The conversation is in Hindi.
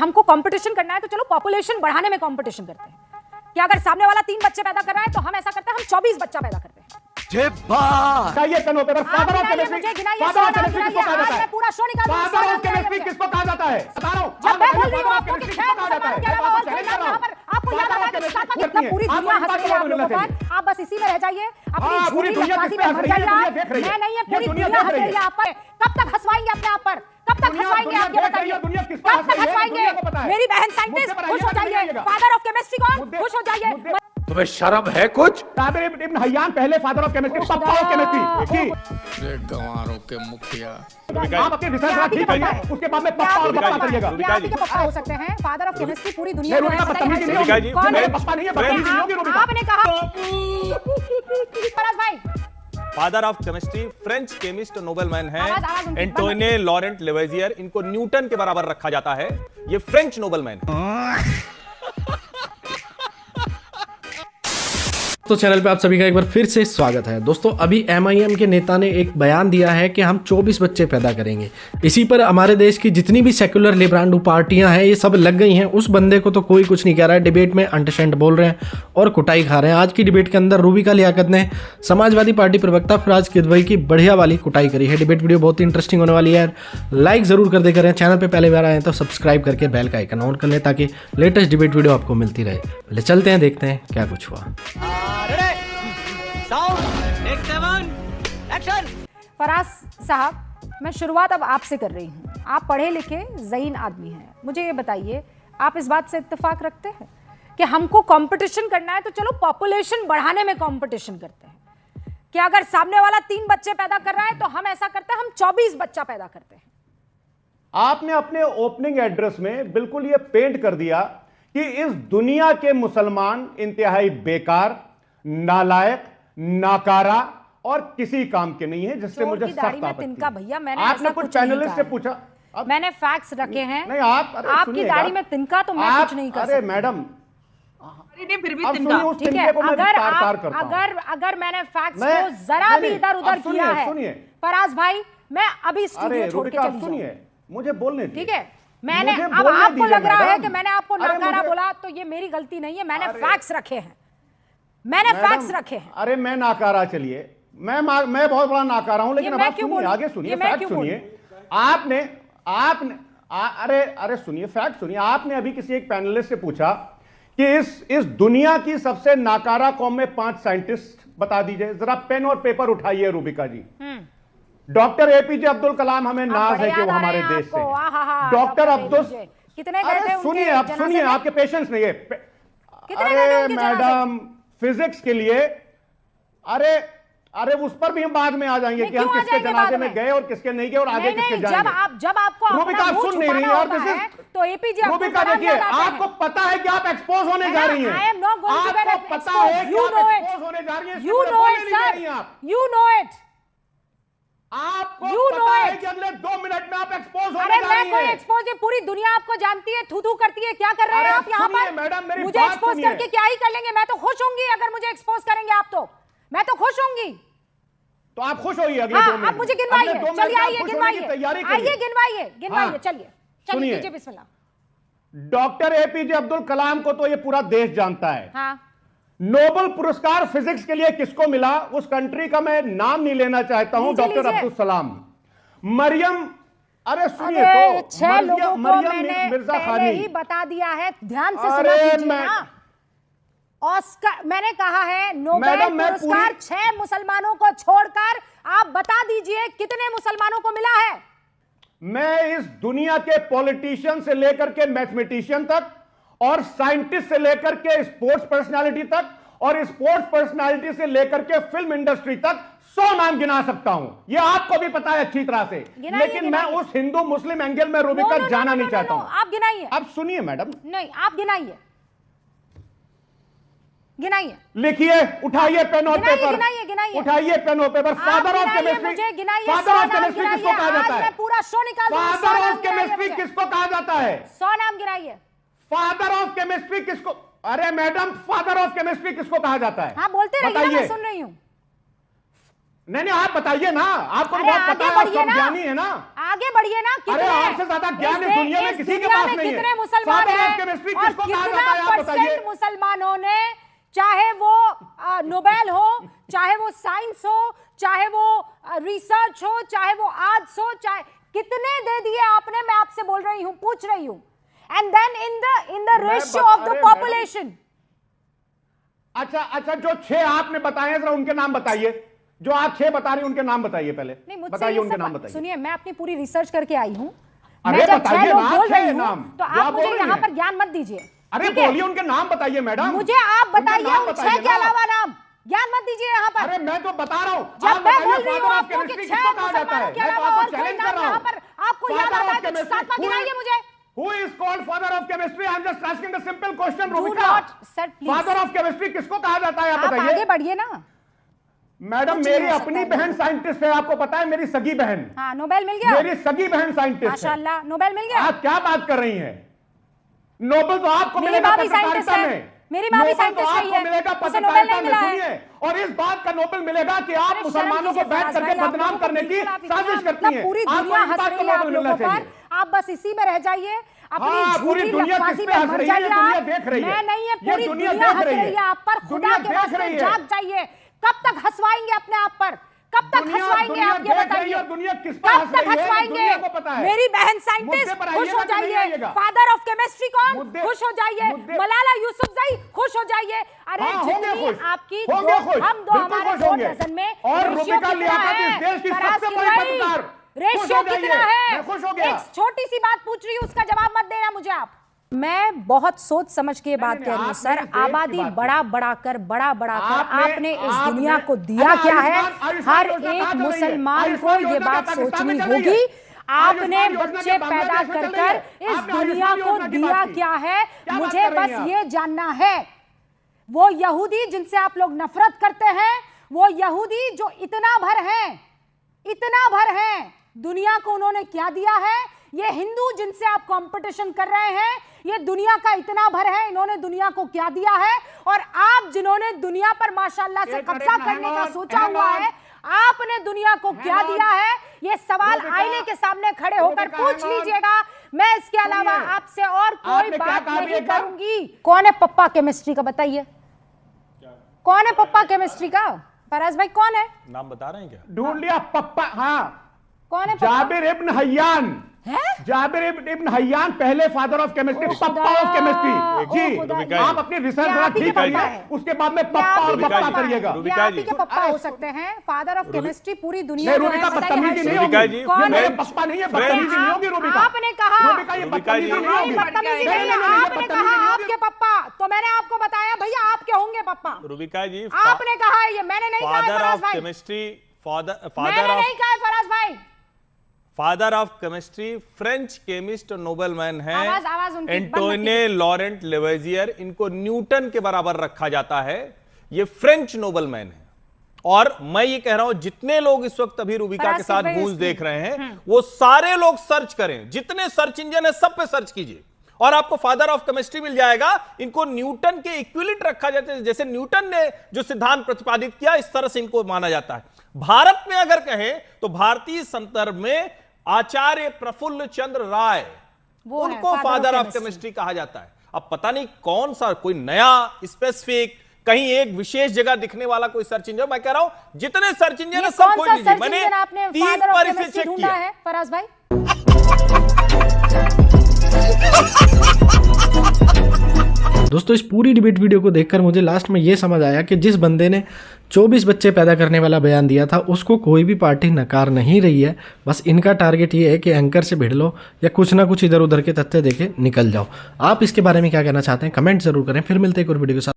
हमको कंपटीशन करना है तो चलो पॉपुलेशन बढ़ाने में कंपटीशन करते हैं कि अगर सामने वाला 3 बच्चे पैदा कर रहा है तो हम ऐसा करते हैं हम 24 बच्चा पैदा करते हैं। चाहिए पेनों पे फादर ऑफ केमिस्ट्री किसको कहा जाता है? पूरा शो निकाल दो। फादर ऑफ केमिस्ट्री किसको कहा जाता है? बता रहा हूं। जब मैं बोल रही हूं आपको कि 6 मुसलमानों के अलावा और कोई नाम यहाँ पर आपको याद आ रहा है कि साथ में कितना पूरी दुनिया हंस रही है आप लोगों पर। आप बस इसी में रह जाइए, अपनी झूठी बकवासी में भर जाइए आप। मैं नहीं है, पूरी दुनिया हंस रही है आप पर। कब तक हंसवाएंगे अपने आप पर? कब तक हंसवाएंगे आप? ये बताइए, कब तक हंसवाएंगे? मेरी बहन साइंटिस्ट, खुश हो जाइए। फादर ऑफ केमिस्ट्री कौन? खुश हो जाइए। तुम्हें शर्म है कुछ? साबिर इब्न हय्यान पहले father of chemistry, papa of chemistry. ये गंवारों के मुखिया। आप अपने रिसर्च वर्क ठीक करिए, उसके बाद में पप्पा और पप्पा करिएगा। क्या आपके पप्पा हो सकते हैं? फादर ऑफ केमिस्ट्री पूरी दुनिया में है। मेरे पप्पा नहीं है, बदतमीजी नहीं होगी रूबिका। आपने कहा फराज भाई father of chemistry French chemist nobleman है आवाज उनकी एंटोने लॉरेंट लेवेजियर। इनको न्यूटन के बराबर रखा जाता है। ये फ्रेंच नोबेलमैन है। तो चैनल पे आप सभी का एक बार फिर से स्वागत है। दोस्तों अभी MIM के नेता ने एक बयान दिया है कि हम 24 बच्चे पैदा करेंगे। इसी पर हमारे देश की जितनी भी सेक्युलर लिबरांडू पार्टियां हैं ये सब लग गई हैं। उस बंदे को तो कोई कुछ नहीं कह रहा है, डिबेट में अंटशंट बोल रहे हैं और कुटाई खा रहे हैं। आज की डिबेट के अंदर रूबिका लियाकत ने समाजवादी पार्टी प्रवक्ता फराज किदवई की बढ़िया वाली कुटाई करी है। डिबेट वीडियो बहुत ही इंटरेस्टिंग होने वाली है। लाइक जरूर कर दे करें, चैनल पर पहले बार आए तो सब्सक्राइब करके बेल का आइकन ऑन कर लें ताकि लेटेस्ट डिबेट वीडियो आपको मिलती रहे। पहले चलते हैं, देखते हैं क्या कुछ हुआ। फराज साहब, मैं शुरुआत अब आपसे कर रही हूँ। आप पढ़े लिखे ज़हीन आदमी हैं, मुझे ये बताइए आप इस बात से इत्तेफाक रखते हैं कि हमको कंपटीशन करना है तो चलो पॉपुलेशन बढ़ाने में कंपटीशन करते हैं कि अगर सामने वाला 3 बच्चे पैदा कर रहा है तो हम ऐसा करते हैं हम 24 बच्चा पैदा करते हैं। आपने अपने ओपनिंग एड्रेस में बिल्कुल ये पेंट कर दिया कि इस दुनिया के मुसलमान इंतहाई बेकार, नालायक, नाकारा और किसी काम के नहीं है, जिससे मुझे सख्त आपत्ति है। भैया मैंने आपने कुछ पैनलिस्ट से पूछा, मैंने फैक्ट्स रखे हैं। नहीं आपकी दाढ़ी में तिनका तो मैं कुछ नहीं कर सकती। अरे मैडम फिर भी तिनका ठीक है, अगर मैंने फैक्ट्स को जरा भी इधर उधर किया है फराज भाई, मैं अभी स्टूडियो छोड़ के चली जाऊंगी। मुझे बोलने ठीक है, मैंने अब आपको लग रहा है कि मैंने आपको नाकारा बोला तो ये मेरी गलती नहीं है। मैंने फैक्ट्स रखे हैं, मैंने फैक्ट्स रखे हैं। अरे मैं नाकारा, चलिए मैं बहुत बड़ा नाकारा हूं, लेकिन अब आप सुनिए, आगे सुनिए, फैक्ट सुनिए। आपने अरे सुनिए, फैक्ट सुनिए। आपने अभी किसी एक पैनलिस्ट से पूछा कि इस दुनिया की सबसे नाकारा कौम में 5 साइंटिस्ट बता दीजिए। जरा पेन और पेपर उठाइए रूबिका जी। डॉक्टर APJ अब्दुल कलाम, हमें नाज है कि वो हमारे देश से। डॉक्टर अब्दुल कितने गए थे? सुनिए, अब सुनिए, आपके पेशेंस नहीं है। अरे मैडम, फिजिक्स के लिए अरे उस पर भी हम बाद में आ जाएंगे कि हम किसके जनाजे में गए और किसके नहीं गए और आगे किसके जाएंगे। जब आपको रूबिका सुन नहीं रही और तो APJ रूबिका देखिए, आपको पता है कि आप एक्सपोज होने जा रही हैं। आपको पता है कि आप एक्सपोज होने जा रही हैं। You know it, sir. You know it. आपको पता है कि अगले 2 मिनट में आप एक्सपोज होने जा रही हैं। अरे मैं कोई एक्सपोज है, पूरी दुनिया आपको जानती है, थू करती है। क्या कर रहे हैं आप यहाँ पर? मैडम मेरी मुझे एक्सपोज करके क्या ही कर लेंगे? मैं तो खुश होंगी अगर मुझे एक्सपोज करेंगे आप, तो मैं तो खुश होंगी। तो आप खुश होइए अगले 2 मिनट। आप मुझे गिनवाइए, चलिए आइए गिनवाइए, तैयारी आइए गिनवाइए, चलिए कीजिए बिस्मिल्लाह। डॉक्टर APJ अब्दुल कलाम को तो ये पूरा देश जानता है। हाँ। नोबेल पुरस्कार फिजिक्स के लिए किसको मिला? उस कंट्री का मैं नाम नहीं लेना चाहता हूं। डॉक्टर अब्दुल सलाम। मरियम, अरे सुनिए तो, 6 लोगों को मैंने मिर्जा पहले ही बता दिया है, ध्यान से सुना कीजिए ना। ऑस्कर, मैंने कहा है नोबेल पुरस्कार 6 मुसलमानों को छोड़कर आप बता दीजिए कितने मुसलमानों को मिला है। मैं इस दुनिया के पॉलिटिशियन से लेकर के मैथमेटिशियन तक और साइंटिस्ट से लेकर के स्पोर्ट्स पर्सनालिटी तक और स्पोर्ट्स पर्सनालिटी से लेकर के फिल्म इंडस्ट्री तक 100 नाम गिना सकता हूं। यह आपको भी पता है अच्छी तरह से, लेकिन मैं उस हिंदू मुस्लिम एंगल में रूबिका जाना नहीं चाहता हूं। आप गिनाइए। अब सुनिए मैडम। नहीं, आप गिनाइए, गिनाइए, लिखिए, उठाइए पेन और पेपर, गिनाइए, उठाइए पेन और paper. Father of chemistry, father of chemistry किसको कहा जाता है? पूरा शो निकाल दो। फादर ऑफ केमिस्ट्री किसको कहा जाता है? 100 नाम गिनाइए। फादर ऑफ केमिस्ट्री किसको? अरे मैडम, फादर ऑफ केमिस्ट्री किसको कहा जाता है? हाँ बोलते रहिए, मैं सुन रही हूं। नहीं, आप बताइए ना, आपको अरे बहुत आगे पता है, आप बढ़िए सब ना, ज्ञानी है ना। आगे बढ़िए ना। अरे आपसे ज्यादा ज्ञान इस दुनिया में किसी के पास नहीं है। कितने मुसलमान Father of हैं chemistry और किसको कहा कितना जाता है, आप बताइए। परसेंट मुसलमानों ने, चाहे वो नोबेल हो, चाहे वो साइंस हो, चाहे वो रिसर्च हो, चाहे वो आर्ट्स हो, चाहे कितने दे दिए आपने? मैं आपसे बोल रही हूं, पूछ रही हूं। And then in the ratio of the population. अच्छा, जो 6 आपने बताए जरा उनके नाम बताइए। जो आप 6 बता रहे हैं उनके नाम बताइए पहले। नहीं, मुझसे बताइए ये उनके सब नाम बताइए। सुनिए, मैं अपनी पूरी रिसर्च करके आई हूं। अरे मैं जब 6 बताइए लोग ना, बोल रही 6 हूं नाम तो जो आप मुझे बोल रही यहां हैं। पर ज्ञान मत दीजिए। अरे ठीक है? बोलिए, उनके नाम बताइए मैडम। मुझे आप उनके बताइए नाम उन 6 बताइए के ना। अलावा नाम। ज्ञान मत दीजिए यहाँ पर। अरे मैं तो बता रहा हूँ। जब मैं बोल रही हूँ आपको कि 6 मुसलमानों के अलावा और कोई चैलेंज कर नाम रहा यहाँ हूँ। पर आपको याद आता है तो 7वां गिनाइए मुझे। Who is called father of chemistry? I am just asking a simple question, Do Rubika. not, sir, please. Father of chemistry किसको कहा जाता है, आप आप बताइए। आगे बढ़िए ना। मैडम कुछ मेरी नहीं हो अपनी सकता बहन साइंटिस्ट है, आपको पता है, मेरी सगी बहन। हाँ, नोबेल मिल गया। मेरी सगी बहन साइंटिस्ट है। माशाल्लाह, नोबेल मिल गया। आप क्या बात कर रही हैं? नोबेल तो आपको मेरी मिलेगा माँ भी साइंटिस्ट पत्रकारिता है। में। मेरी माँ भी नोबेल तो साइंटिस्ट रही आपको है। मिलेगा उसे नोबेल पत्रकारिता नहीं में, मिला है। सुनिए। और इस बात का नोबेल मिलेगा कि आप अरे मुसलमानों को शर्म बैठ कीजिए करके फराज भाई, बदनाम आप करने लोगों की को बिल्कुल साजिश आप करती इतना हैं। पूरी आपको दुनिया इस हंस बात रही का है आप नोबेल मिलना लोगों पर। चाहिए। आप बस इसी में रह जाइए, अपनी हाँ, पूरी झूठी दुनिया लफाजी किस में पे हंस मर रही है, ये जाइए दुनिया आप। देख रही है। मैं नहीं है, ये पूरी दुनिया दुनिया देख हंस रही है। रही है आप पर। खुदा दुनिया के देख वास्ते रही है। जाग जाइए। कब तक हंसवाएंगे अपने आप पर? कब तक दुनिया- हंसवाएंगे दुनिया आप, ये देख रही है बताइए। और दुनिया किस पर कब हंस तक रही है, ये हंसवाएंगे? दुनिया को पता है। मेरी बहन साइंटिस्ट मुद्दे पर खुश आइएगा हो कि नहीं जाइए। आइएगा? फादर ऑफ केमिस्ट्री कौन? मुद्दे- खुश हो जाइए। मुद्दे- मलाला यूसुफजई खुश हो जाइए। अरे हाँ, होंगे जितनी खुश। आपकी होंगे दो, खुश। हम दो, बिल्कुल हमारे खुश 2 होंगे। डजन में और रेशियो रुबिका कितना लियाकत है? इस देश की फराज सबसे की बड़ी भाई, पत्रकार। खुश रेशियो हो जाइए। कितना है? मैं खुश हो गया। एक छोटी सी बात पूछ रही हूँ, उसका जवाब मत देना मुझे आप। मैं बहुत सोच समझ के बात नहीं, कह रही हूँ आपने सर। इस देश की आबादी बात बड़ा बड़ा कर आपने इस आपने- दुनिया को दिया अरे क्या है? आयुष्मान हर योजना एक कहाँ चल रही है? मुसलमान को आयुष्मान ये योजना बात क्या पाकिस्तान सोचनी में चल रही है? होगी। आपने आयुष्मान योजना बच्चे क्या पैदा बांग्लादेश में कर चल रही है? कर इस आपने दुनिया आयुष्मान को योजना की दिया बात की। क्या है? क्या बात मुझे कर रही बस हैं आप? ये जानना है। वो यहूदी जिनसे आप लोग नफरत करते हैं, वो यहूदी जो इतना भर हैं, दुनिया को उन्होंने क्या दिया है? ये हिंदू जिनसे आप कंपटीशन कर रहे हैं, ये दुनिया का इतना भर है, इन्होंने दुनिया को क्या दिया है? और आप जिन्होंने दुनिया पर माशाल्लाह से कब्जा करने का सोचा हुआ है, आपने दुनिया को क्या दिया है? ये सवाल आईने के सामने खड़े होकर पूछ लीजिएगा। मैं इसके अलावा आपसे और कोई आपने क्या बात कहा नहीं एक बार? करूंगी। कौन है पप्पा केमिस्ट्री का, बताइए कौन है पप्पा केमिस्ट्री का? फराज भाई कौन है? नाम बता रहे हैं क्या? ढूंढ लिया पप्पा। हाँ, कौन है पप्पा? जाबिर इब्न हय्यान। है? जाबिर इब्न हय्यान पहले father of chemistry, papa of chemistry. जी, आप अपनी रिसर्च ये थोड़ा आप ही के ठीक पप्पा करिए, है। उसके बाद में ये पप्पा आप ही और के पप्पा पप्पा है। करिएगा। ये रुबिका आप ही जी। के पप्पा हो सकते हैं। फादर ऑफ केमिस्ट्री पूरी दुनिया नहीं, जो है, रुबिका बताइए बदतमीजी नहीं रुबिका होगी। जी, ये कौन मेरे है? पप्पा नहीं है, फ्रेंच। बदतमीजी नहीं होगी रुबिका। आपने कहा, रुबिका ये रुबिका जी, बदतमीजी नहीं होगी। बदतमीजी नहीं है। ये आपने बदतमीजी कहा नहीं होगी। आपके पप्पा, तो मैंने आपको बताया भैया आपके होंगे पप्पा। रुबिका जी, आपने कहा है, ये मैंने नहीं कहा है फादर फराज ऑफ भाई। केमिस्ट्री, मैंने फादर नहीं ऑफ कहा है फराज भाई। Father of chemistry French chemist और नोबेलमैन हैं आवाज उनकी बंद एंटोने लॉरेंट लेवेजियर। इनको न्यूटन के बराबर रखा जाता है। ये फ्रेंच नोबेलमैन है। और मैं ये कह रहा हूं, जितने लोग इस वक्त अभी रुबिका के साथ गूंज देख रहे हैं, वो सारे लोग सर्च करें, जितने सर्च इंजन है सब पे सर्च कीजिए और आपको फादर ऑफ केमिस्ट्री मिल जाएगा। इनको न्यूटन के इक्विवेलेंट रखा जाता है। जैसे न्यूटन ने जो सिद्धांत प्रतिपादित किया, इस तरह से इनको माना जाता है। भारत में अगर कहें तो भारतीय संदर्भ में आचार्य प्रफुल्ल चंद्र राय, उनको फादर ऑफ केमिस्ट्री कहा जाता है। अब पता नहीं कौन सा कोई नया स्पेसिफिक कहीं एक विशेष जगह दिखने वाला कोई सर्च इंजन। मैं कह रहा हूं जितने सर्च इंजन है सब खोज लीजिए। मैंने आपने 3 फादर पर ऑफ इसे केमिस्ट्री चेक ढूंढा किया। है फराज भाई? दोस्तों इस पूरी डिबेट वीडियो को देखकर मुझे लास्ट में ये समझ आया कि जिस बंदे ने 24 बच्चे पैदा करने वाला बयान दिया था, उसको कोई भी पार्टी नकार नहीं रही है। बस इनका टारगेट ये है कि एंकर से भिड़ लो या कुछ ना कुछ इधर उधर के तथ्य देके निकल जाओ। आप इसके बारे में क्या कहना चाहते हैं, कमेंट जरूर करें। फिर मिलते हैं एक और वीडियो के साथ।